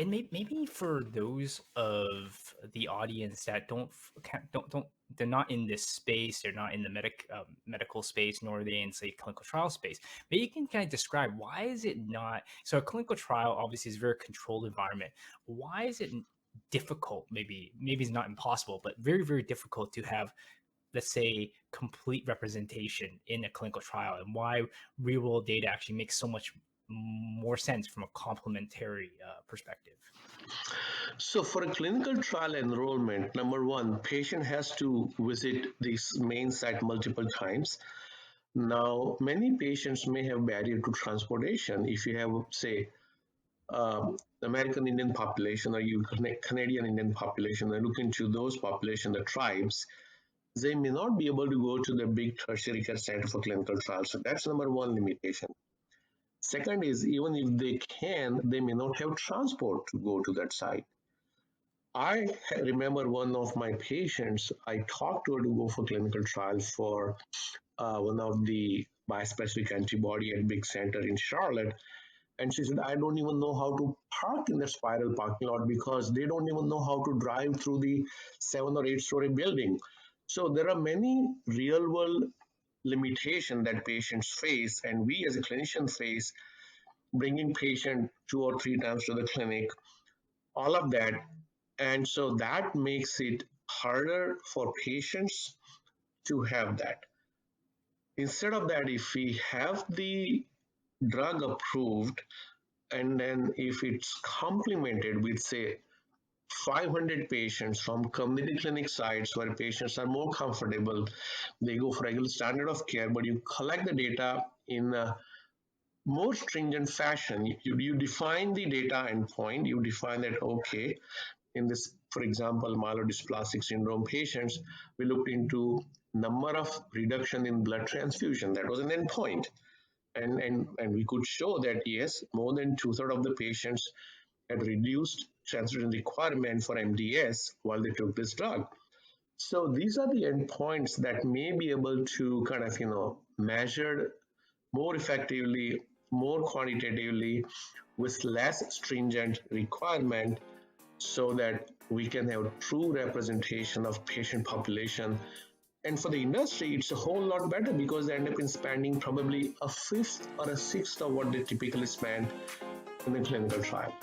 And maybe for those of the audience that don't they're not in this space, they're not in the medical space, nor are they in say clinical trial space. Maybe you can kind of describe why is it not so a clinical trial obviously is a very controlled environment. Why is it difficult? Maybe it's not impossible, but very difficult to have, let's say, complete representation in a clinical trial, and why real world data actually makes so much more sense from a complementary perspective. So for a clinical trial enrollment, number one, patient has to visit this main site multiple times. Now, many patients may have barrier to transportation. If you have, say, American Indian population or you Canadian Indian population, and look into those population, the tribes, they may not be able to go to the big tertiary care center for clinical trials. So that's number one limitation. Second is even if they can, they may not have transport to go to that site. I remember one of my patients, I talked to her to go for clinical trial for one of the bispecific antibody at big center in Charlotte. And she said, I don't even know how to park in the spiral parking lot because they don't even know how to drive through the 7 or 8 story building. So there are many real world limitation that patients face and we as a clinician face, bringing patient 2 or 3 times to the clinic, all of that. And so that makes it harder for patients to have that. Instead of that, if we have the drug approved and then if it's complemented with, say, 500 patients from community clinic sites where patients are more comfortable, they go for regular standard of care, but you collect the data in a more stringent fashion. You define the data endpoint, you define that, okay, in this, for example, myelodysplastic syndrome patients, we looked into number of reduction in blood transfusion. That was an endpoint. And we could show that yes, more than two-thirds of the patients had reduced transfusion requirement for MDS while they took this drug. So these are the endpoints that may be able to kind of measured more effectively, more quantitatively, with less stringent requirement, so that we can have true representation of patient population. And for the industry, it's a whole lot better because they end up in spending probably a fifth or a sixth of what they typically spend in a clinical trial.